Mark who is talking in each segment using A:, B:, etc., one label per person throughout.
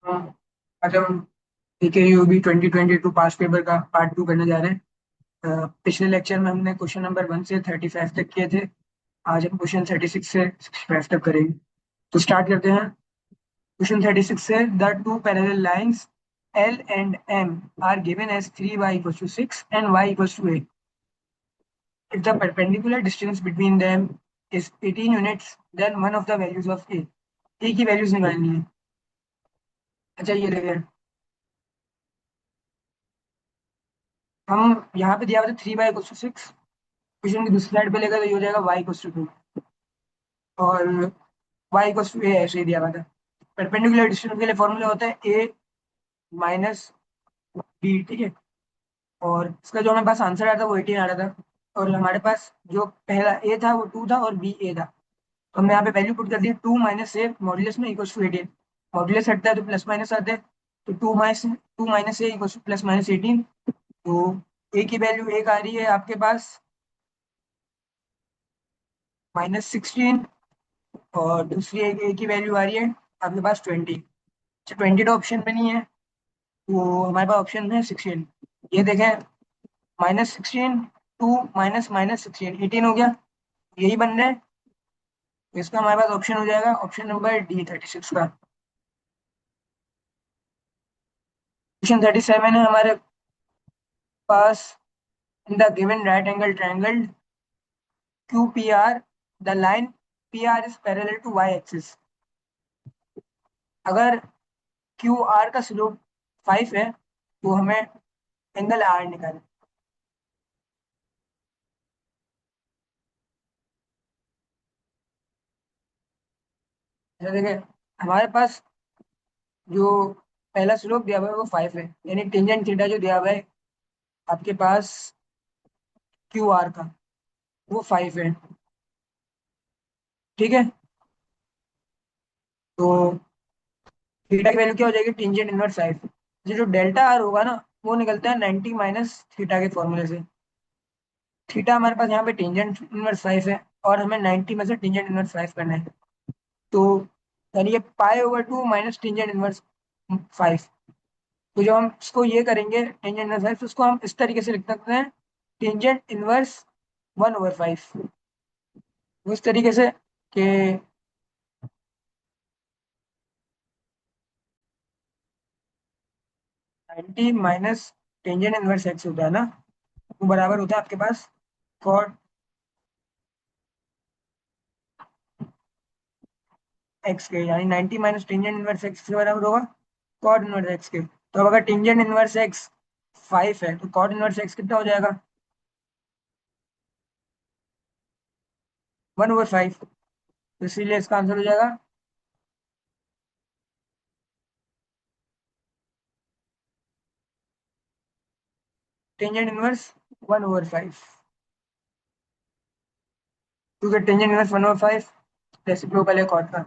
A: हाँ, आज हम पीकेयूबी 2022 पास पेपर का पार्ट 2 करने जा रहे हैं। पिछले लेक्चर में हमने क्वेश्चन नंबर 1 से 35 तक किए थे। आज हम क्वेश्चन 36 से 65 तक करेंगे। तो स्टार्ट करते हैं। क्वेश्चन 36 से the two parallel lines L and M are given as 3y equals to 6 and y equals to 8. If the perpendicular distance between them is 18 units, then one of the values of A की values निकालनी है। अच्छा ये देखें, हम यहाँ पे दिया हुआ था 3y equals to 6। क्वेश्चन की दूसरी साइड पे लेकर तो ये हो जाएगा y equals to 2 और y equals to a ऐसे ही दिया हुआ था। परपेंडिकुलर डिस्टेंस के लिए फॉर्मूला होता है a माइनस बी, ठीक है। और इसका जो हमारे पास आंसर आया था वो 18 आ रहा था, और हमारे पास जो पहला a था वो 2 था और b a था। तो हमने यहाँ पे वैल्यू पुट कर दी 2 माइनस ए मॉड्यूलस में इक्वल्स टू 18। मॉड्यूलस हटता है तो प्लस माइनस आते हैं, तो 2 minus a equals two plus minus 18। तो ए की वैल्यू एक आ रही है आपके पास -16, और दूसरी एक ए की वैल्यू आ रही है आपके पास 20। अच्छा 20 तो ऑप्शन में नहीं है, तो हमारे पास ऑप्शन है 16। ये देखें, -16, 2 माइनस माइनस 16 18 हो गया, यही बन रहा है। तो इसका हमारे पास ऑप्शन हो जाएगा ऑप्शन नंबर डी 36 का। क्वेश्चन 37 है हमारे पास। In the given right angle triangle Q P R, the line P R is parallel to Y axis. अगर क्यू आर का स्लोप 5 है तो हमें एंगल आर निकालें। अच्छा देखिए, हमारे पास जो पहला स्लोप दिया हुआ है वो 5 है, यानी टेंजेंट थीटा जो दिया हुआ है आपके पास क्यू आर का वो 5 है, ठीक है। तो थीटा की वैल्यू क्या हो जाएगी, टेंजेंट इनवर्स 5। जो डेल्टा आर होगा ना, वो निकलता है 90 माइनस थीटा के फॉर्मूले से। थीटा हमारे पास यहाँ पे टेंजेंट इनवर्स 5 है, और हमें 90 में से टेंजेंट इनवर्स 5 करना है। तो यानी ये पाई/2 माइनस टेंजेंट इनवर्स 5। तो जब हम इसको ये करेंगे टेंजेंट इनवर्स 5, तो उसको हम इस तरीके से लिख सकते हैं, टेंजेंट इनवर्स 1/5। वो इस तरीके से कि 90 माइनस टेंजेंट इनवर्स एक्स होता है ना, वो बराबर होता है आपके पास कॉट एक्स के, यानी 90 माइनस टेंजेंट इनवर्स एक्स के बराबर होगा कॉट इनवर्स एक्स के। तो अब अगर टेंजेंट इनवर्स एक्स 5 है तो कॉट इनवर्स एक्स कितना हो जाएगा, 1/5। तो इसीलिए इसका आंसर हो जाएगा टेंजेंट इनवर्स 1/5, क्योंकि टेंजेंट इनवर्स 1/5 रेसिप्रोकल है कॉट का।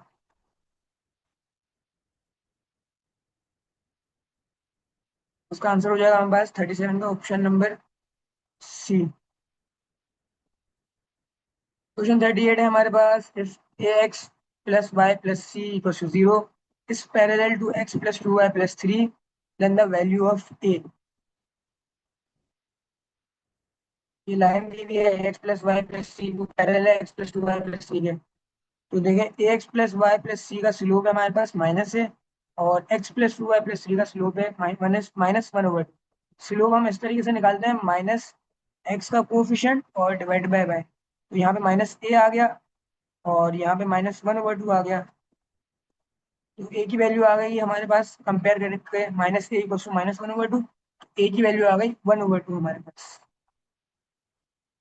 A: उसका आंसर हो जाएगा हमारे पास 37 का ऑप्शन नंबर सी। क्वेश्चन 38 है हमारे पास। If a x plus y plus c equal to 0 is parallel to x plus 2y plus 3, then the value of a. ये लाइन दी हुई है x plus y plus c, वो parallel है x plus 2y plus 3 के। तो देखें ए x plus y plus सी का स्लोप है हमारे पास माइनस है, और एक्स प्लस 2y प्लस 3 का स्लोप है -1/2। स्लोप हम इस तरीके से निकालते हैं, माइनस एक्स का कोफिशिएंट और डिवाइड बाय बाय। तो यहाँ पे माइनस ए आ गया, और यहाँ पे -1/2 आ गया। तो ए की वैल्यू आ गई हमारे पास, कंपेयर करके माइनस ए इक्वल टू -1/2। ए की वैल्यू आ गई 1/2 हमारे पास,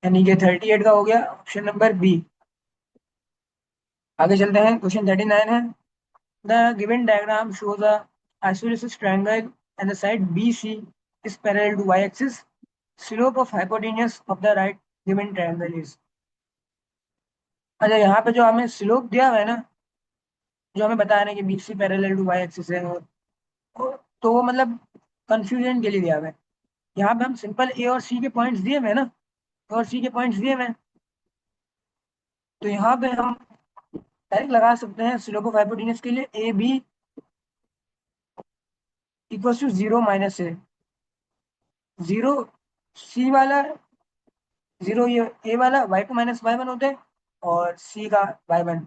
A: यानी कि 38 का हो गया ऑप्शन नंबर बी। आगे चलते हैं, क्वेश्चन 39 है। The given diagram shows a isosceles triangle and the side B C is parallel to Y axis. Slope of hypotenuse of the right given triangle is. अच्छा यहाँ पे जो हमें स्लोप दिया हुआ है ना, जो हमें बता रहे हैं कि B C parallel to Y axis है, तो वो मतलब कंफ्यूजन के लिए दिया हुआ है। यहाँ पे हम सिंपल ए और सी के पॉइंट्स दिए हुए हैं ना, और सी के पॉइंट्स दिए हुए हैं, तो यहाँ पे हम डायरेक्ट लगा सकते हैं स्लोप ऑफ हाइपोटेन्यूज के लिए A B equal to zero minus A. Zero c वाला, जीरो ये ए वाला y2 माइनस y1 होता है, और सी का y1।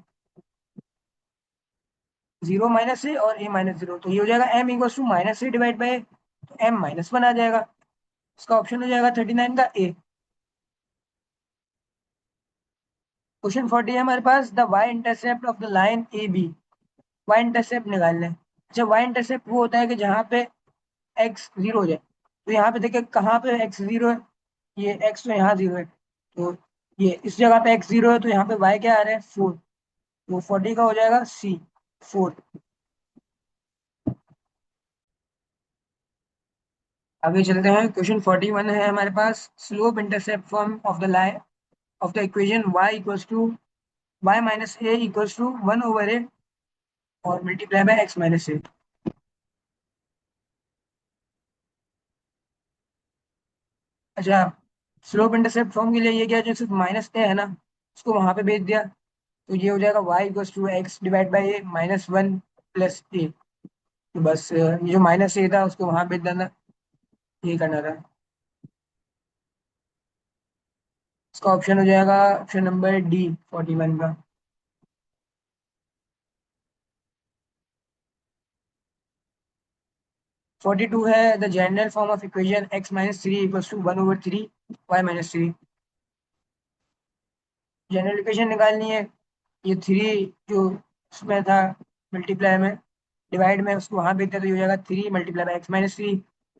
A: जीरो माइनस ए और ए माइनस जीरो, तो ये हो जाएगा m equal to minus A divide by, तो m माइनस वन आ जाएगा। इसका ऑप्शन हो जाएगा 39 का ए। क्वेश्चन 40 है हमारे पास, the y intercept of the line A B. y intercept निकालना है। अच्छा, y इंटरसेप्ट वो होता है कि जहाँ पे x जीरो हो जाए। तो यहाँ पे देखिए कहाँ पे x जीरो है, ये x तो यहाँ जीरो है, तो ये इस जगह पे x जीरो है, तो यहाँ पे y क्या आ रहा है, 4। तो 40 का हो जाएगा सी, 4। आगे चलते हैं, क्वेश्चन 41 है हमारे पास, slope intercept form of the line of the equation y equals to y minus a equals to 1/a और multiply by x minus a. अच्छा, स्लोप इंटरसेप्ट फॉर्म के लिए ये क्या, जो सिर्फ माइनस ए है ना, उसको वहां पे भेज दिया, तो ये हो जाएगा y equals to x divide by a minus one plus a. तो बस ये जो माइनस ए था उसको वहां भेज देना, ये करना था। इसका ऑप्शन हो जाएगा ऑप्शन नंबर डी, 41 का। 42 है, the general form of equation x minus three equals to 1/3 y minus three. General equation निकालनी है। ये थ्री जो उसमें था मल्टीप्लाई में, डिवाइड में उसको वहां भेजते तो ये हो जाएगा 3 × x minus three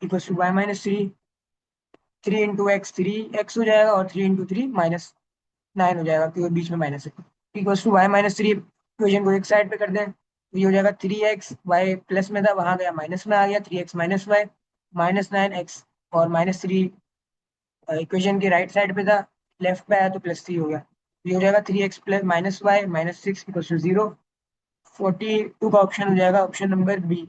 A: equals to Y minus three. 3 × x 3x हो जाएगा, और 3 × 3 -9 हो जाएगा, क्योंकि बीच में माइनस है। Equals to Y minus three, equation को एक साइड पे कर दें तो ये हो जाएगा 3x, वाई प्लस में था वहां गया माइनस में आ गया, 3x minus Y minus 9x, और माइनस थ्री इक्वेशन की राइट साइड पे था, लेफ्ट पे आया तो +3 हो गया। तो ये हो जाएगा 3x plus minus Y minus six equal to 0। 42 का ऑप्शन हो जाएगा ऑप्शन नंबर बी।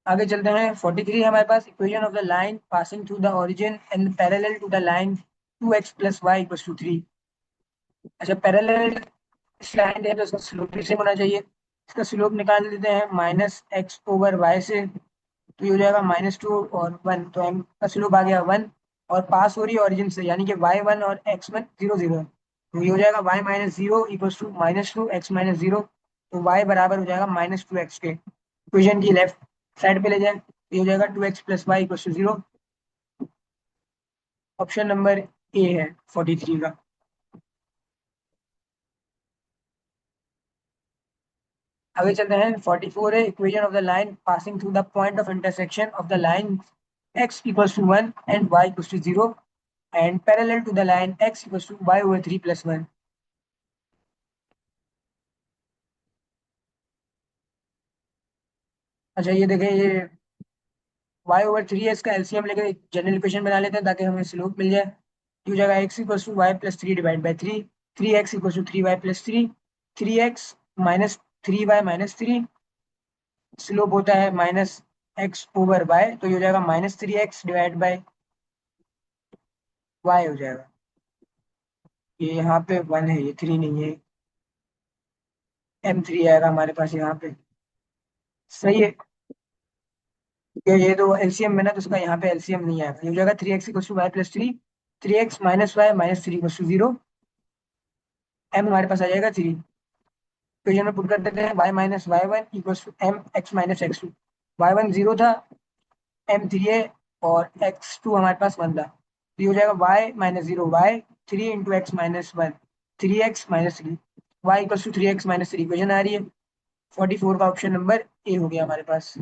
A: आगे चलते हैं, 43 हमारे पास, equation of the line passing through the origin and parallel to the line 2x plus Y equal to 3। अच्छा, पैरेलल इस लाइन है तो इसका स्लोप भी सेम होना चाहिए। इसका स्लोप निकाल देते हैं -x/y से, तो ये हो जाएगा -2 और 1, तो m का स्लोप आ गया 1, और पास हो रही है ऑरिजिन से, यानी कि y1 और x1 0 0 है, तो ये हो जाएगा y minus zero equal to -2 x minus zero. तो y बराबर हो जाएगा -2x के। इक्वेशन की लेफ्ट साइड पे ले जाए तो ये हो जाएगा 2x plus Y equal to 0। Option number A है 43 का। आगे चलते हैं, 44 है, equation of the line passing through the point of intersection of the line x equals to 1 and y equals to 0 and parallel to the line x equals to y/3 + 1। अच्छा, ये देखें, ये y/3 है, इसका एलसीएम लेकर एक general equation बना लेते हैं ताकि हमें स्लोप मिल जाए। ये हो जाएगा x equals to Y plus three divide by three, 3x equals to 3y plus three, 3x minus 3y minus three, slope होता है -x/y, तो ये हो जाएगा -3x डिवाइड बाई y हो जाएगा। ये यहाँ पे 1 है, ये 3 नहीं है, m3 आएगा हमारे पास यहाँ पे। सही है, ये तो एलसीएम में ना, तो उसका यहाँ पे एलसीएम नहीं आएगा। ये हो जाएगा 3x equals to Y plus three, 3x minus Y minus three equals to 0। m हमारे पास आ जाएगा 3। तो ये में पुट कर देते हैं, y minus Y one equals to M X minus X two. y1 0 था, m3 है, और x2 हमारे पास 1 था, तो ये हो जाएगा y minus zero y 3 × x-1, 3x-3, y equals to 3x-3 equation आ रही है। 44 का ऑप्शन नंबर ए हो गया हमारे पास।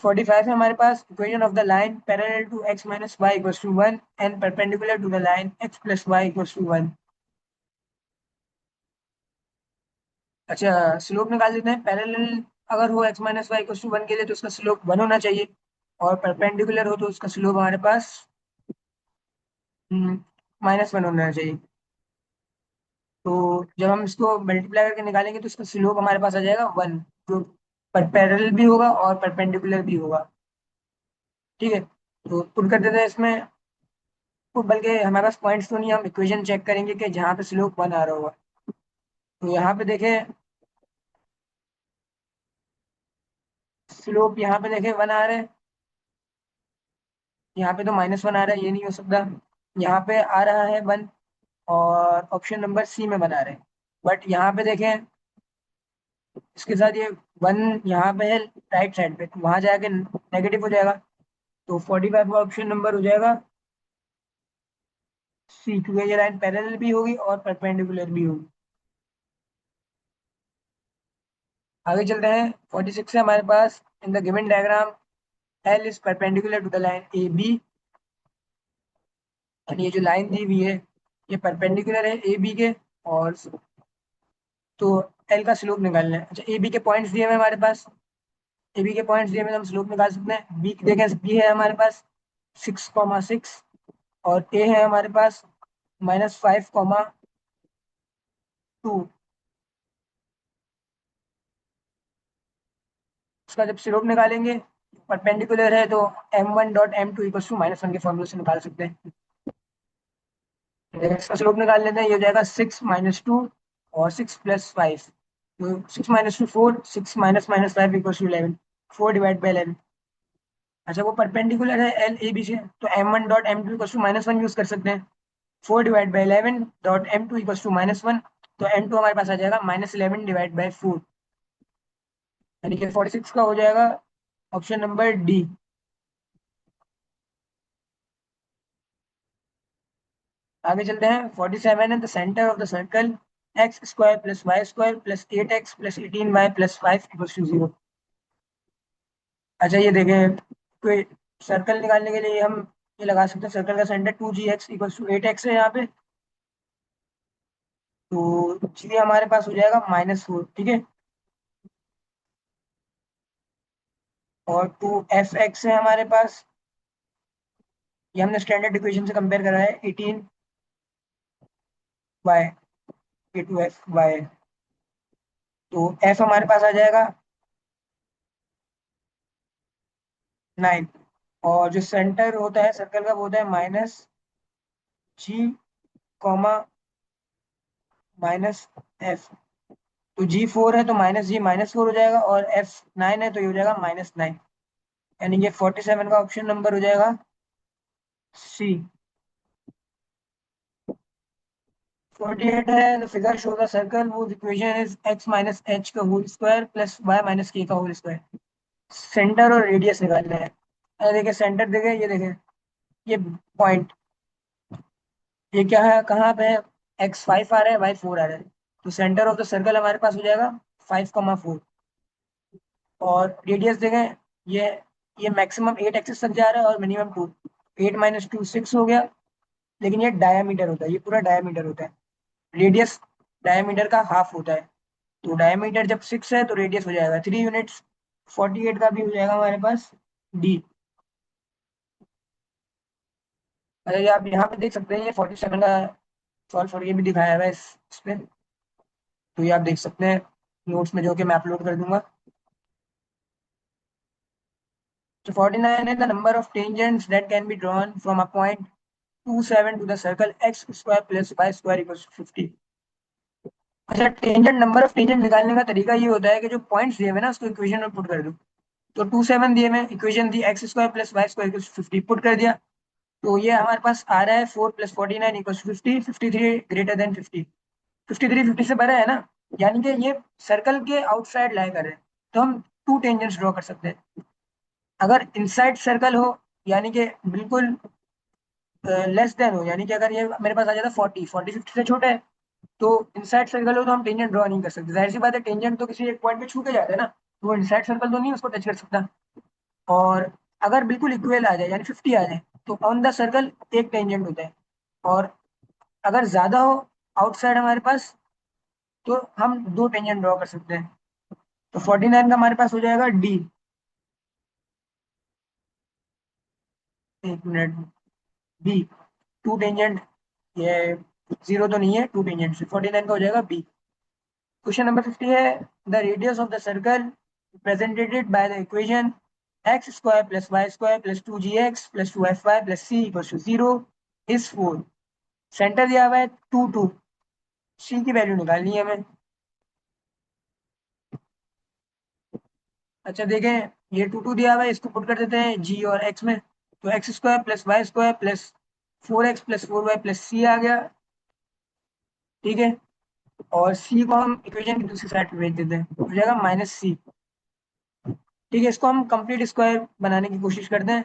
A: 45 है हमारे पास, equation of the line parallel to x minus Y equals to 1 and perpendicular to the line x plus y equals to 1। अच्छा, स्लोप निकाल देते हैं। पैरेलल अगर हो x minus Y equals to 1 के लिए, तो उसका स्लोप 1 होना चाहिए, और परपेंडिकुलर हो तो उसका स्लोप हमारे पास -1 होना चाहिए। तो जब हम इसको मल्टीप्लाई करके निकालेंगे तो इसका स्लोप हमारे पास आ जाएगा 1, जो पैरेलल भी होगा और परपेंडिकुलर भी होगा। ठीक है, तो पुट कर देते हैं इसमें, तो बल्कि हमारे पास पॉइंट्स तो नहीं, हम इक्वेशन चेक करेंगे कि जहाँ पे स्लोप 1 आ रहा होगा। तो यहाँ पे देखें, स्लोप यहाँ पे देखें 1 आ रहा है, यहाँ पे तो -1 आ रहा है, ये नहीं हो सकता। यहाँ पे आ रहा है 1, और ऑप्शन नंबर सी में बना रहे हैं। बट यहाँ पे देखें, इसके साथ ये 1 यहाँ पे है राइट साइड पे, तो वहां जाके नेगेटिव हो जाएगा। तो 45 का ऑप्शन नंबर हो जाएगा सी, क्योंकि ये लाइन पैरेलल भी होगी और परपेंडिकुलर भी होगी। आगे चलते हैं, 46 है हमारे पास, in the given diagram L is perpendicular to the line A B. यानी ये जो लाइन दी हुई है, ये परपेंडिकुलर है ए बी के। और तो एल का स्लोप निकालना है। अच्छा, ए बी के पॉइंट्स दिए हुए हैं हमारे पास, ए बी के पॉइंट्स दिए हुए हैं, तो हम स्लोप निकाल सकते हैं। बी देखें, बी है हमारे पास 6,6, और ए है हमारे पास -5,2। उसका जब स्लोप निकालेंगे, परपेंडिकुलर है, तो m1 .m2 = -1 के फॉर्मूले से निकाल सकते हैं। इसका स्लोप निकाल लेते हैं, ये हो जाएगा 6 - 2 और 6 + 5। तो 6 - 2 4, 6 - -5 = 11, 4/11। अच्छा, वो परपेंडिकुलर है एल ए बी से, तो m1 .m2 = -1 यूज कर सकते हैं। 4/11 .m2 = -1, तो m2 हमारे पास आ जाएगा -11/4। यानी कि 46 का हो जाएगा ऑप्शन नंबर डी। आगे चलते हैं, 47 है, the centre of the circle x² + y² + 8x + 18y + 5 = 0। अच्छा, ये देखें, कोई सर्कल निकालने के लिए हम ये लगा सकते हैं, सर्कल का सेंटर 2gx = 8x है यहाँ पे। तो जी हमारे पास हो जाएगा -4, ठीक है। और 2f(x) है हमारे पास, ये हमने स्टैंडर्ड इक्वेशन से कंपेयर करा है, 18y, ये 2f(y) है। तो f हमारे पास आ जाएगा 9। और जो सेंटर होता है सर्कल का, वो होता है -g, -f। तो g4 है, तो -g -4 हो जाएगा, और f9 है, तो ये हो जाएगा -9। यानी कि 47 का ऑप्शन नंबर हो जाएगा सी। 48 है, the figure show the circle whose equation is x - h का whole square plus y - k का होल स्क्वायर। सेंटर और रेडियस निकालना है। अरे देखिए, सेंटर देखे, ये देखें, ये पॉइंट, ये क्या है, कहाँ पे है, x5 आ रहा है, y4 आ रहा है। तो सेंटर ऑफ द सर्कल हमारे पास हो जाएगा 5,4। और रेडियस देखें, ये ये मैक्सिमम 8 एक्सिस तक जा रहा है और मिनिमम 2। 8 - 2 6 हो गया। लेकिन ये डायमीटर होता है, ये पूरा डायमीटर होता है। रेडियस डायमीटर का हाफ होता है। तो डायमीटर जब 6 है, तो रेडियस हो जाएगा 3 यूनिट्स। 48 का भी हो जाएगा हमारे पास डी। अरे ये आप यहाँ पे देख सकते हैं, ये 47 का सॉल्व करके भी दिखाया हुआ है इस पे। तो ये आप देख सकते हैं नोट्स में, जो कि मैं अपलोड कर दूंगा। तो 49 है, the number of tangents that can be drawn from a point 27 to the circle x² + y² = 50। अच्छा, टेंजेंट, नंबर ऑफ टेंजेंट निकालने का तरीका ये होता है कि जो पॉइंट्स दिए हुए ना, उसको इक्वेशन में पुट कर दो। तो 27 दिए में इक्वेशन दी, x² + y² = 50 पुट कर दिया। तो ये हमारे पास आ रहा है 4 + 49 = 50, 53 > 50। 53 50 से बड़ा है ना, यानी कि ये सर्कल के आउटसाइड लाई कर रहे हैं। तो हम 2 टेंजेंट्स ड्रॉ कर सकते हैं। अगर इनसाइड सर्कल हो, यानी कि बिल्कुल लेस देन हो, यानी कि अगर ये मेरे पास आ जाता 40 50 से छोटा है, तो इनसाइड सर्कल हो, तो हम टेंजेंट ड्रॉ नहीं कर सकते। जाहिर सी बात है, टेंजेंट तो किसी एक पॉइंट पे छू के जाता है ना, तो वो इनसाइड सर्कल तो नहीं उसको टच कर सकता। और अगर बिल्कुल इक्वल आ जाए, यानी 50 आ जाए, तो ऑन द सर्कल एक टेंजेंट होता है। और अगर ज्यादा हो आउटसाइड हमारे पास, तो हम 2 टेंजेंट ड्रॉ कर सकते हैं। तो 49 का हमारे पास हो जाएगा डी। एक मिनट, बी, 2 टेंजेंट, ये जीरो तो नहीं है, 2 टेंजेंट से 49 का हो जाएगा बी। क्वेश्चन नंबर 50 है, the radius of the circle represented by the equation x² + y² + 2gx + 2fy + c = 0 is 4। Centre दिया हुआ है 2 2। सी की वैल्यू निकालनी है हमें। अच्छा देखें, ये 2 2 दिया हुआ है, इसको पुट कर देते हैं जी और एक्स में। तो x square plus Y square plus 4x plus 4y plus c आ गया। ठीक है। और सी को हम इक्वेशन की दूसरी साइड पे भेज देते हैं, हो जाएगा -c। ठीक है, इसको हम कंप्लीट स्क्वायर बनाने की कोशिश करते हैं।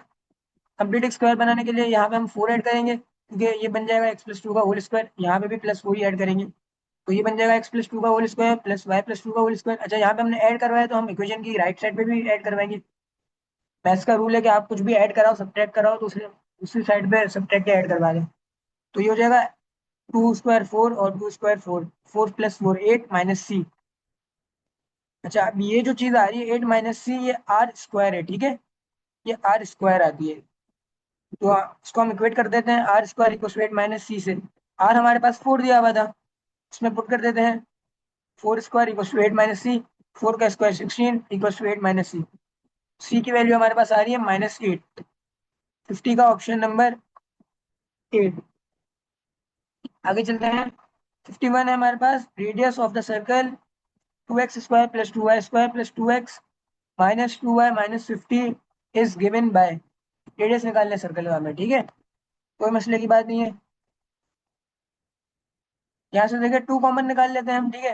A: कंप्लीट स्क्वायर बनाने के लिए यहाँ पे हम 4 ऐड करेंगे, क्योंकि ये बन जाएगा x+2 का होल स्क्वायर। यहाँ पे भी +4 ही ऐड करेंगे, तो ये बन जाएगा x+2 का होल स्क्वायर प्लस y+2 का होल स्क्वायर। अच्छा, यहाँ पे हमने ऐड करवाया तो हम इक्वेशन की राइट साइड पे भी ऐड करवाएंगे। मैथ्स का रूल है कि आप कुछ भी ऐड कराओ सब्ट्रैक्ट कराओ तो उसे दूसरी साइड पे सब्ट्रैक्ट के ऐड करवा दें। तो ये हो जाएगा 2 स्क्वायर 4 और 2 स्क्वायर 4, 4 प्लस 4 8 -c। अच्छा, अब ये जो चीज आ रही है 8 -c, ये आर स्क्वायर है। ठीक है, ये आर स्क्वायर आती है। तो इसको हम इक्वेट कर देते हैं, R square equal to 8 -c से। आर हमारे पास 4 दिया हुआ था, इसमें पुट कर देते हैं। 4 स्क्वायर इक्वल टू 8 -c। 4 का स्क्वायर 16 इक्वल टू 8 -c। सी की वैल्यू हमारे पास आ रही है -8। 50 का ऑप्शन नंबर 8। आगे चलते हैं। 51 है हमारे पास, radius of the circle 2x² plus 2y² plus 2x minus 2y minus 50 is given by. Radius निकालने सर्कल का हमें। ठीक है, कोई मसले की बात नहीं है। यहाँ से देखिए 2 कॉमन निकाल लेते हैं हम। ठीक है,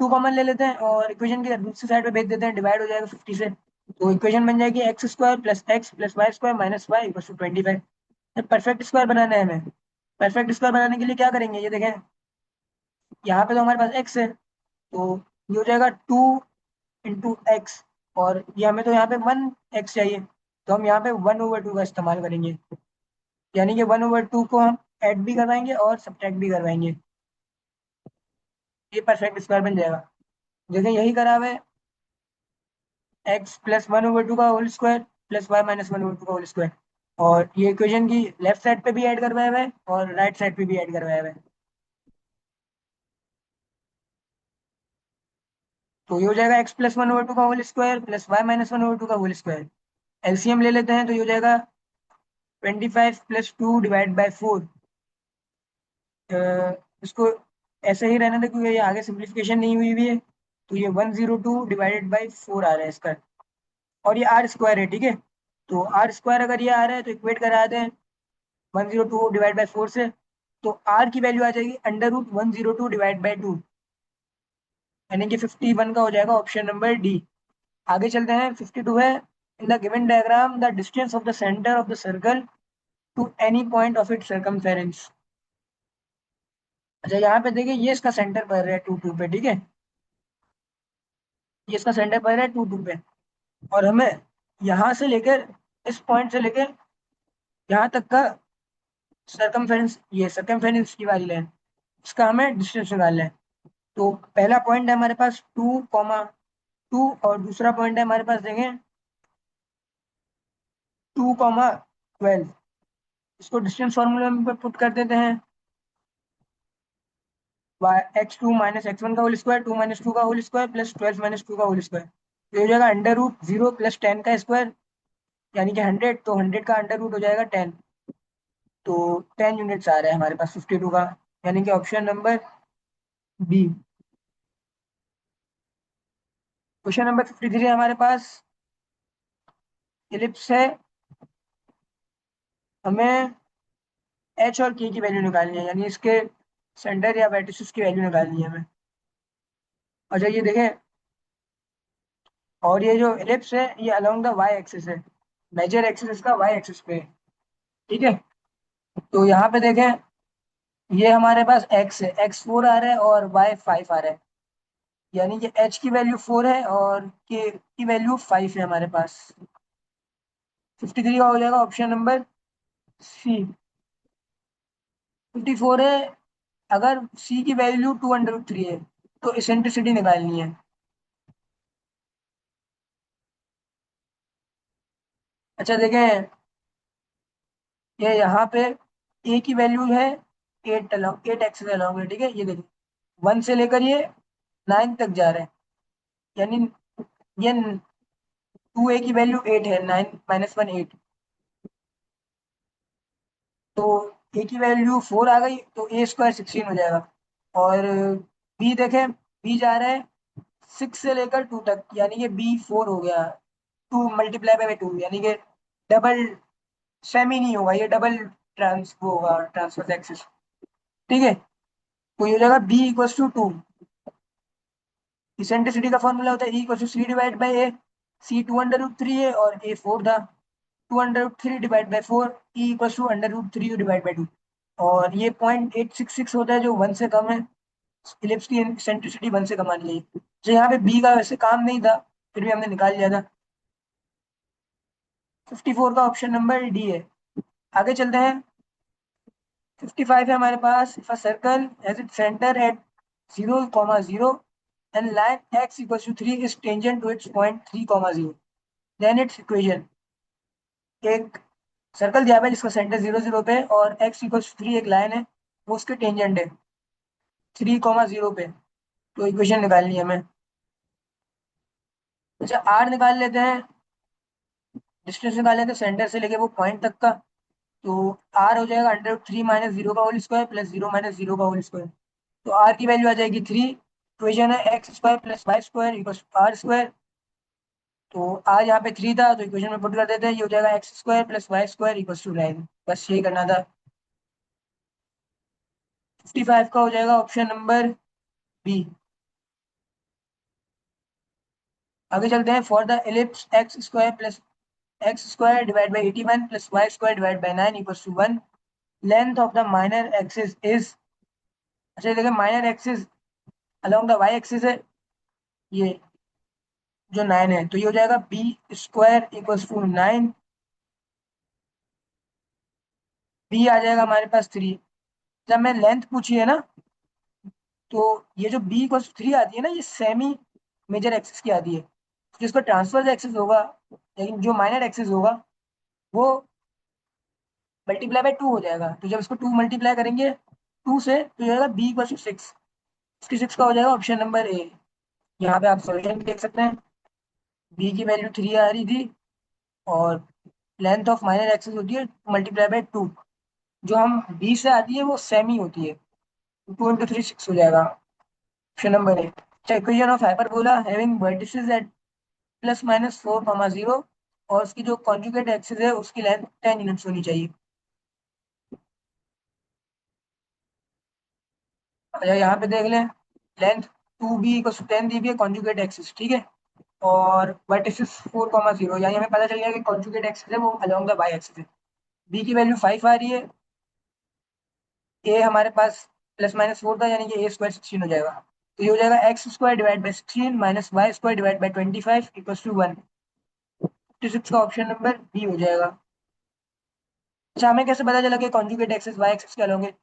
A: 2 कॉमन ले लेते हैं और इक्वेशन की दूसरी साइड पे भेज देते हैं, डिवाइड हो जाएगा 50 से। तो इक्वेशन बन जाएगी x² plus x plus y² minus y equal to 25। Perfect square बनाना है हमें। परफेक्ट स्क्वायर बनाने के लिए क्या करेंगे, ये देखें, यहाँ पे तो हमारे पास x है, तो ये हो जाएगा 2 × x। और ये हमें तो यहाँ पे 1x चाहिए, तो हम यहाँ पे 1/2 का इस्तेमाल करेंगे। यानी कि 1/2 को हम ऐड भी करवाएंगे और सब्ट्रैक्ट भी करवाएंगे। ये परफेक्ट स्क्वायर बन जाएगा। जैसे यही करा हुआ है, x प्लस 1/2 का whole square plus y minus 1/2 का होल स्क्वायर। और ये इक्वेशन की लेफ्ट साइड पे भी ऐड करवाया हुआ है और राइट साइड पे भी ऐड करवाया हुआ है। तो ये हो जाएगा x प्लस 1/2 का whole square plus y minus 1/2 का होल स्क्वायर। एलसीएम ले लेते हैं, तो ये हो जाएगा 25 प्लस 2 डिवाइड बाई 4। इसको ऐसे ही रहने दें, क्योंकि ये आगे सिंप्लीफिकेशन नहीं हुई हुई है। तो ये 102 डिवाइडेड बाई 4 आ रहा है इसका। और ये आर स्क्वायर है। ठीक है, तो आर स्क्वायर अगर ये आ रहा है तो इक्वेट करा दें 102 डिवाइड बाई 4 से। तो आर की वैल्यू आ जाएगी √102 डिवाइड बाई 2, यानी कि 51 का हो जाएगा ऑप्शन नंबर डी। आगे चलते हैं। 52 है, in the given diagram the distance of the centre of the circle to any point of it circumference. अच्छा, यहाँ पे देखिए, ये इसका सेंटर पड़ रहा है 2 2 पे। ठीक है, ये इसका सेंटर पड़ रहा है 2 2 पे। और हमें यहाँ से लेकर, इस पॉइंट से लेकर यहाँ तक का सर्कमफेरेंस, ये सर्कमफेरेंस की वाली लाइन, इसका हमें डिस्टेंस निकालना है। तो पहला पॉइंट है हमारे पास 2,2 और दूसरा पॉइंट है हमारे पास देखें 2,12। इसको डिस्टेंस फॉर्मूला में पुट कर देते हैं। x2 माइनस x1 का होल स्क्वायर, 2 माइनस 2 का होल स्क्वायर प्लस 12 माइनस 2 का होल स्क्वायर। तो ये हो जाएगा √0 प्लस 10 का स्क्वायर, यानी कि 100। तो 100 का अंडर रूट हो जाएगा 10। तो 10 यूनिट्स आ रहा है हमारे पास 52 का, यानी कि option number B. Question number 53 है हमारे पास, इलिप्स है। हमें एच और के की वैल्यू निकालनी है, यानी इसके सेंटर या वर्टिसेस की वैल्यू निकालनी है हमें। अच्छा, ये देखें, और ये जो इलिप्स है ये अलोंग द वाई एक्सिस है। मेजर एक्सिस इसका वाई एक्सिस पे है। ठीक है, तो यहाँ पे देखें, ये हमारे पास x है, x4 आ रहा है और y5 आ रहा है। यानी कि h की वैल्यू 4 है और k की वैल्यू 5 है हमारे पास। 53 का हो जाएगा ऑप्शन नंबर सी। 54 है, अगर c की वैल्यू 2√3 है तो इसेंट्रिसिटी निकालनी है। अच्छा देखें, ये यहाँ पे a की वैल्यू है 8 अलोंग है। ठीक है, ये देखिए 1 से लेकर ये 9 तक जा रहे हैं, यानी ये 2a की वैल्यू 8 है, 9 -1 8। तो ए की वैल्यू 4 आ गई तो ए स्क्वायर 16 हो जाएगा। और बी देखें, बी जा रहा है 6 से लेकर 2 तक, यानी कि बी 4 हो गया। 2 मल्टीप्लाई बाय 2 यानी कि डबल, सेमी नहीं होगा ये, डबल ट्रांस वो होगा ट्रांसफर एक्सिस। ठीक है, तो ये हो जाएगा बी इक्वल्स टू 2। इसेंट्रिसिटी का फॉर्मूला होता है e equals to c divide by a. C 2√3 है और ए 4 था। 2√3 divide by 4, e equals to √3 divide by 2। और ये 0.866 होता है जो 1 से कम है। इलिप्स की इसेंट्रिसिटी 1 से कम आनी चाहिए। जो यहाँ पे बी का वैसे काम नहीं था, फिर भी हमने निकाल लिया था। 54 का ऑप्शन नंबर डी है। आगे चलते हैं। 55 है हमारे पास। If a circle has its centre at 0,0 and line x equals to 3 is tangent to its point 3,0, then its equation। एक सर्कल दिया हुआ है जिसका सेंटर 0,0 पे और x इक्वल्स 3 एक लाइन है, वो उसके टेंजेंट है 3,0 पे। तो इक्वेशन निकालनी है हमें। अच्छा, r निकाल लेते हैं, डिस्टेंस निकाल लेते हैं सेंटर से लेके वो पॉइंट तक का। तो r हो जाएगा √3 माइनस 0 का होल स्क्वायर प्लस 0 माइनस 0 का होल स्क्वायर। तो r की वैल्यू आ जाएगी 3। इक्वेशन है X square plus Y square equals R square. तो r यहाँ पे 3 था तो इक्वेशन में पुट कर देते हैं, ये हो जाएगा X square plus Y square equals to 9। बस यही करना था। 55 का हो जाएगा ऑप्शन नंबर बी। आगे चलते हैं। For the ellipse x square plus x square divide by 81 plus Y square divide by 9 equals to 1, length of the minor axis is. अच्छा देखिए, minor axis along the Y axis है ये जो 9 है, तो ये हो जाएगा b square equals to 9। B आ जाएगा हमारे पास 3। जब मैं लेंथ पूछी है ना, तो ये जो बी इक्वल्स 3 आती है ना, ये सेमी मेजर एक्सिस की आती है। जिसका ट्रांसफर एक्सिस होगा, लेकिन जो माइनर एक्सिस होगा वो मल्टीप्लाई बाय 2 हो जाएगा। तो जब इसको 2 मल्टीप्लाई करेंगे 2 से, तो हो जाएगा बी इक्वल टू 6। 6 का हो जाएगा ऑप्शन नंबर ए। यहाँ पे आप सॉल्यूशन भी देख सकते हैं। बी की वैल्यू 3 आ रही थी और लेंथ ऑफ माइनर एक्सिस होती है मल्टीप्लाई बाय 2। जो हम बी से आती है वो सेमी होती है। 2 × 3 6 हो जाएगा option number A. Equation of hyperbola having vertices at ±4,0 और उसकी जो कॉन्जुगेट एक्सिस है उसकी लेंथ 10 यूनिट्स होनी चाहिए। अच्छा, यहाँ पे देख लें, लेंथ 2b को 10 दी हुई है कॉन्जुगेट एक्सिस, ठीक है। और वर्टिसेस 4,0, यानी हमें पता चल गया कि कॉन्जुगेट एक्सिस है वो अलोंग द वाई एक्सिस है। बी की वैल्यू 5 आ रही है। ए हमारे पास ±4 था, यानी कि ए स्क्वायर 16 हो जाएगा। तो ये हो जाएगा X square divide by 16 minus Y square divide by 25 equals to 1। 56 का ऑप्शन नंबर बी हो जाएगा। अच्छा, हमें कैसे पता चला कि कॉन्जुगेट एक्सिस वाई एक्सिस के अलोंग है?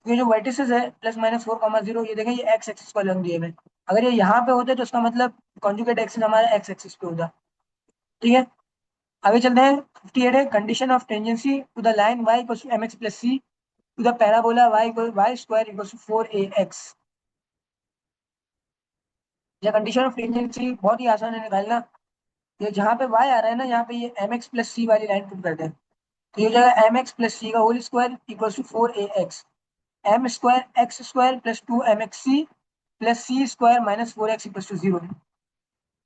A: ये जो वर्टिसेस है ±4,0, ये देखें ये एक्स एक्सिस को अलोंग दिए हुए। अगर ये यहाँ पे होते तो उसका मतलब कॉन्जुगेट एक्सिस हमारा एक्स एक्सिस पे होता। ठीक है, आगे चलते हैं। 58 है। Condition of tangency to the line y equals to mx plus c to the parabola y square equals to 4ax। यह कंडीशन ऑफ टेंजेंसी बहुत ही आसान है निकालना। ये जहाँ पे y आ रहा है ना, यहाँ पे ये mx प्लस c वाली लाइन पुट करते हैं। तो ये हो जाएगा mx प्लस c का whole square equals to 4ax। M square X square plus 2mxc plus C square minus 4x equals to 0।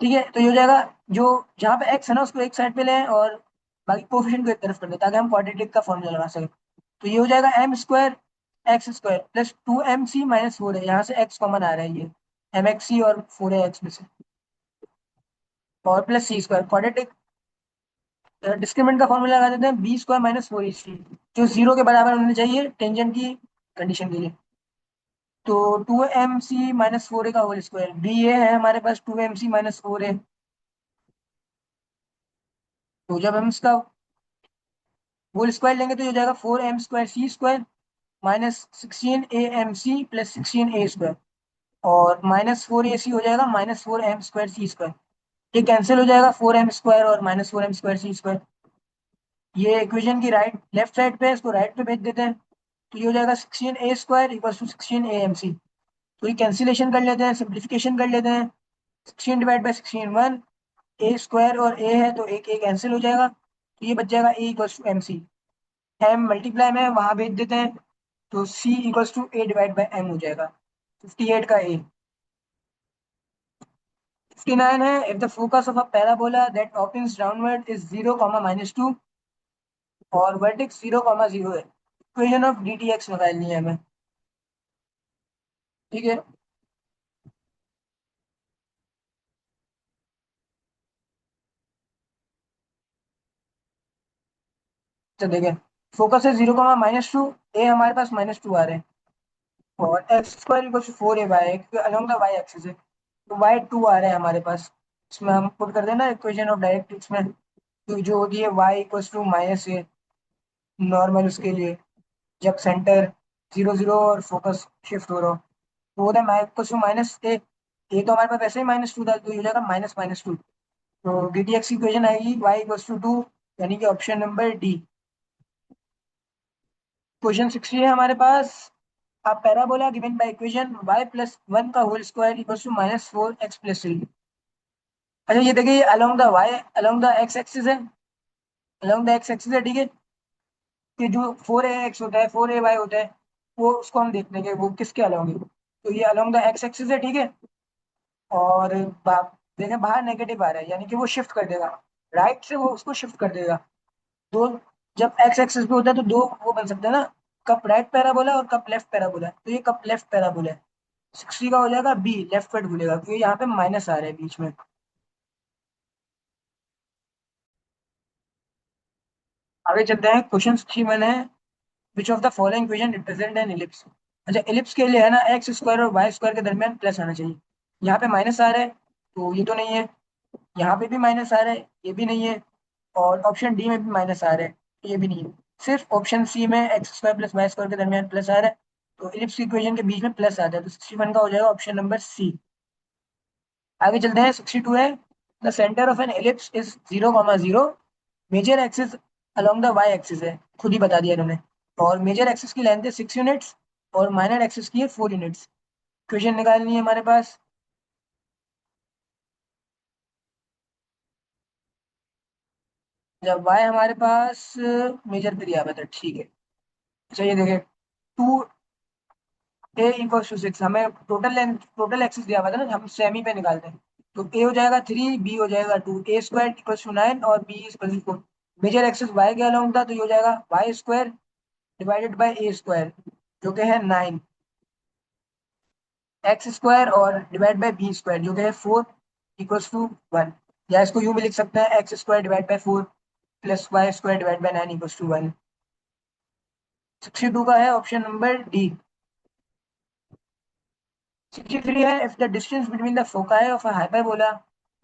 A: ठीक है, तो ये हो जाएगा, जो जहाँ पे x है ना उसको एक साइड पे लें और बाकी कोफिशिएंट को एक तरफ कर दें ताकि हम क्वाड्रेटिक का फॉर्मूला लगा सकें। तो ये हो जाएगा M square X square plus 2mc minus 4 है, यहाँ से x कॉमन आ रहा है, ये mxc और 4 है x में से, और plus C square quadratic. Discriminant का फॉर्मूला लगा देते हैं बी स्क्वायर माइनस 4ac, जो 0 के बराबर होने चाहिए टेंजेंट की कंडीशन के लिए। तो 2mc माइनस 4a का होल स्क्वायर, बी ए है हमारे पास 2mc माइनस 4a। तो जब हम इसका होल स्क्वायर लेंगे तो ये हो जाएगा 4m² c² minus 16am c plus 16a²। और -4ac हो जाएगा -4m²c²। ये कैंसिल हो जाएगा 4m² और -4m²c²। ये इक्वेशन की राइट लेफ्ट साइड पे है, इसको राइट पे भेज देते हैं। तो ये हो जाएगा 16a² इक्वल्स टू 16amc। तो ये कैंसिलेशन कर लेते हैं, सिंप्लीफिकेशन कर लेते हैं। 16 डिवाइड बाई 16 1, ए स्क्वायर और ए है तो एक ए कैंसिल हो जाएगा, तो ये बच जाएगा a equals to m c. M multiply में वहां भेज देते हैं, तो c equals to a divide by m हो जाएगा। 58 का ए। 59 है, if the focus of a parabola that opens downward is 0, -2 और वर्टेक्स 0, 0 है, इक्वेशन ऑफ डी टी एक्स निकालनी है हमें। ठीक है, तो देखें, फोकस है 0, -2, ए हमारे पास -2 आ रहे हैं, और X square equal to 4 a by along the Y axis है, तो वाई 2 आ रहे हैं हमारे पास। इसमें हम पुट कर देना इक्वेशन ऑफ डायरेक्ट्रिक्स में, तो जो होती है Y equal to -a normal उसके लिए, जब सेंटर 0, 0 और फोकस शिफ्ट हो रहा हो, तो होता है इक्वल टू -a। ए तो हमारे पास वैसे ही -2 था, तो ये हो जाएगा -2। तो डी टी एक्स की इक्वेशन आएगी वाई इक्वल टू 2, यानी कि ऑप्शन नंबर डी। क्वेश्चन 60 है हमारे पास। A parabola given by equation y+1 का whole square equal to -4x+3। अच्छा ये देखिए, ये along the y along the x axis है, अलोंग द x एक्सिस है, ठीक है। कि जो 4ax होता है 4ay होता है, वो उसको हम देख लेंगे वो किसके अलोंग है। तो ये अलोंग द x एक्सिस है, ठीक है। और देखें बाहर नेगेटिव आ रहा है, यानी कि वो शिफ्ट कर देगा, राइट से वो उसको शिफ्ट कर देगा। दो, जब x एक्सिस पे होता है तो दो वो बन सकते हैं ना, कप राइट पैराबोला और कप लेफ्ट पैराबोला, तो ये कप लेफ्ट पैराबोला है। 60 का हो जाएगा बी, लेफ्ट साइड भूलेगा क्योंकि यहाँ पे माइनस आ रहा है बीच में। आगे चलते हैं, क्वेश्चन 61 है, which of the following equation represent N ellipse. अच्छा इलिप्स के लिए है ना, एक्स स्क्वायर और वाई स्क्वायर के दरमियान प्लस आना चाहिए। यहाँ पे माइनस आ रहा है, तो ये तो नहीं है। यहाँ पे भी माइनस आ रहा है, ये भी नहीं है। और ऑप्शन डी में भी माइनस आ रहा है, ये भी नहीं है। सिर्फ ऑप्शन सी में X square plus Y square के दरमियान प्लस आ रहा है, तो इलिप्स की इक्वेशन के बीच में प्लस आता है, तो 61 का हो जाएगा ऑप्शन नंबर सी। आगे चलते हैं, 62 है, the centre of an ellipse is 0, 0, major axis along the Y axis है, खुद ही बता दिया इन्होंने। और मेजर एक्सिस की लेंथ है 6 यूनिट्स, और माइनर एक्सिस की है 4 यूनिट्स। क्वेश्चन निकालनी है हमारे पास। जब वाई हमारे पास मेजर पे दिया हुआ था, ठीक है। अच्छा ये देखें, 2a = 6, हमें टोटल लेंथ टोटल एक्सिस दिया हुआ था ना, हम सेमी पे निकालते हैं। तो a हो जाएगा 3, b हो जाएगा 2, a² = 9 और b = 4। मेजर एक्सिस y के अलोंग था, तो ये हो जाएगा y² डिवाइडेड बाई a², जो कि है 9, x² और डिवाइड बाई b² जो कि है 4 = 1। या इसको यूं भी लिख सकते हैं, x² divide by 4 plus y² divide by 9 = 1। 62 का है ऑप्शन नंबर डी। 63 है, if the distance between the foci of a hyperbola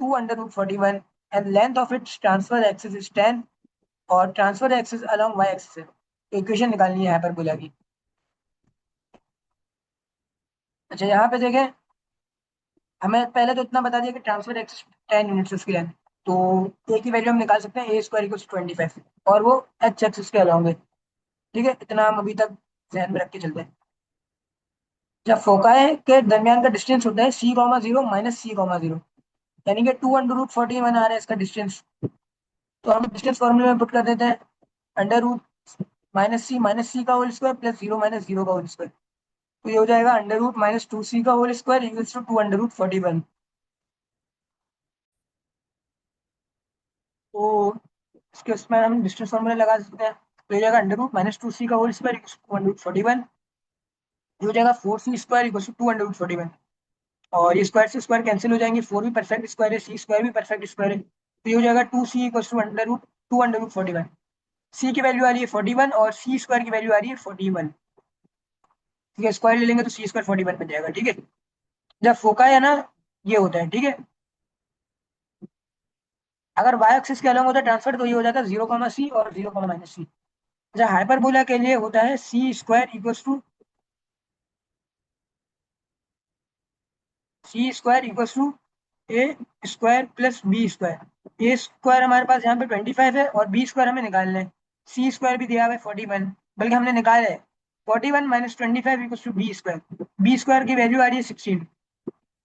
A: 2 √41 and length of its transverse axis is 10 और transverse axis along y axis है, तो equation निकालनी है hyperbola की। अच्छा यहाँ पे देखें, हमें पहले तो इतना बता दिया कि ट्रांसफर एक्सिस 10 यूनिट्स उसकी लेंथ, तो ए की वैल्यू हम निकाल सकते हैं a² = 25, और वो एच एक्सिस के अलॉन्ग है। ठीक है, इतना हम अभी तक ध्यान में रख के चलते हैं। जब फोकाई के दरमियान का डिस्टेंस होता है c, 0 -c, 0, यानी कि 2 √41 आ रहा है इसका डिस्टेंस, तो हम डिस्टेंस फॉर्मूले में पुट कर देते हैं, अंडर रूट -c का होल स्क्वायर प्लस 0 - 0 का होल स्क्वायर, तो ये हो जाएगा अंडर रूट -2c का होल स्क्वायर इक्वल्स टू 2 √41। तो इसके उसमें हम डिस्टेंस फॉर्मूला लगा सकते हैं, तो ये हो जाएगा अंडर रूट -2c का होल स्क्वायर इक्वल्स टू 2 √41। ये हो जाएगा 4c² इक्वल्स टू 2 √41, और ये स्क्वायर से स्क्वायर कैंसिल हो जाएंगे, 4 भी परफेक्ट स्क्वायर है, c² भी परफेक्ट स्क्वायर है, तो ये हो जाएगा 2c equals to under root 2 √41। c की वैल्यू आ रही है 41 और c² की वैल्यू आ रही है 41। ठीक है, स्क्वायर ले लेंगे तो c² 41 बन जाएगा, ठीक है। जब फोका है ना, ये होता है, ठीक है। अगर वाई एक्सिस के अलॉन्ग होता है ट्रांसफर, तो ये हो जाता है 0, c और 0, -c। अच्छा हाइपरबोला के लिए होता है c² = a² + b²। ए स्क्वायर हमारे पास यहाँ पे 25 है, और b² हमें निकालना है। c² भी दिया हुआ है 41, बल्कि हमने निकाला है 41 - 25 = b²। b² की वैल्यू आ रही है 16,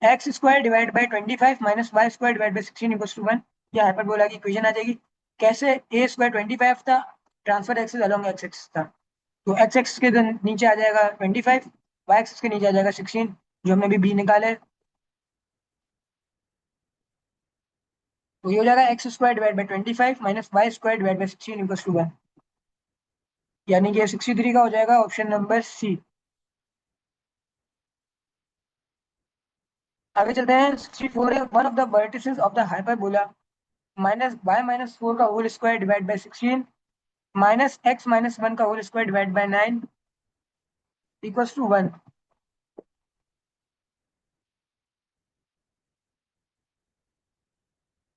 A: x² divide by 25 - y² divide by 16 = 1। यह हाइपरबोला की इक्वेशन आ जाएगी। कैसे, a² 25 था, transfer axis along x axis था। तो एक्स एक्सिस के नीचे आ जाएगा 25, वाई एक्सिस के नीचे आ जाएगा 16, जो हमने अभी बी निकाले। तो ये हो जाएगा X square divide by 25 minus Y square divide by 16 equal to 1, यानी कि 63 का हो जाएगा ऑप्शन नंबर सी। आगे चलते हैं। 64 है, one of the vertices of the hyperbola minus Y minus 4 का whole square divide by 16 minus X minus 1 का whole square divide by 9 equal to 1।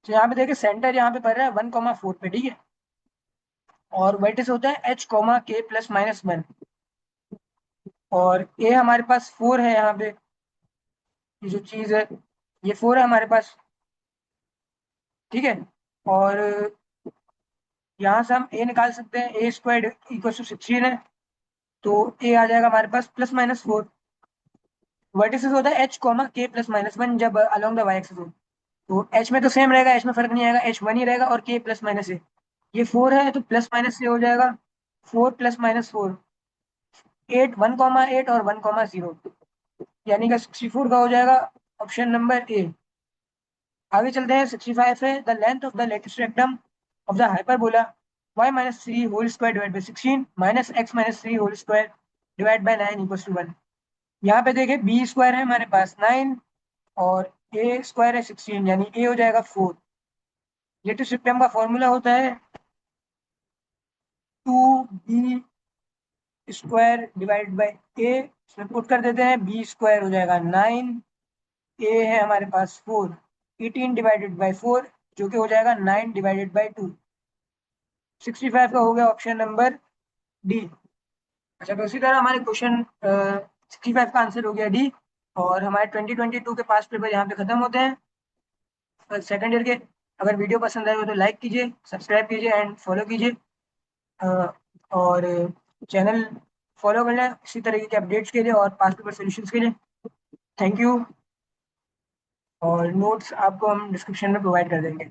A: तो यहाँ पे देखिए सेंटर यहाँ पे पड़ रहा है 1,4 पे, ठीक है। और वर्टिस होता है एच कॉमा के प्लस माइनस 1, और ए हमारे पास 4 है यहाँ पे। ये जो चीज है ये 4 है हमारे पास, ठीक है। और यहाँ से हम ए निकाल सकते हैं, ए स्क्वायर इक्वल टू 16 है। तो ए आ जाएगा हमारे पास प्लस माइनस 4। वर्टिसेस होता है एच कॉमा के प्लस माइनस 1 जब अलोंग द वाई एक्सिस हो। तो एच में तो सेम रहेगा, एच में फर्क नहीं आएगा, एच 1 ही रहेगा, और के प्लस माइनस है। ये 4 है तो प्लस माइनस से हो जाएगा 4 प्लस माइनस 4, 8, 1,8 और 1,0, यानी कि 64 का हो जाएगा ऑप्शन नंबर ए। आगे चलते हैं। 65 है, the length of the latus rectum of the hyperbola y minus 3 whole square divide by 16 minus X minus 3 whole square divide by 9 equal to 1। यहाँ पे देखिए बी स्क्वायर है हमारे पास 9 और ए स्क्वायर है 16, यानी ए हो जाएगा 4। लेटेस्ट रेक्टम का फॉर्मूला होता है 2b स्क्वायर डिवाइड बाई ए, इसमें पुट कर देते हैं, बी स्क्वायर हो जाएगा 9, ए है हमारे पास 4, 18 डिवाइडेड बाई 4 जो कि हो जाएगा 9 डिवाइडेड बाई 2। 65 का हो गया ऑप्शन नंबर डी। अच्छा, तो इसी तरह हमारे क्वेश्चन 65 का आंसर हो गया डी। और हमारे 2022 के पास पेपर यहाँ पे खत्म होते हैं सेकंड ईयर के। अगर वीडियो पसंद आए हो तो लाइक कीजिए, सब्सक्राइब कीजिए एंड फॉलो कीजिए। अ, और चैनल फॉलो कर लें इसी तरीके के अपडेट्स के लिए और पास पेपर सोल्यूशंस के लिए। Thank you. और नोट्स आपको हम डिस्क्रिप्शन में प्रोवाइड कर देंगे।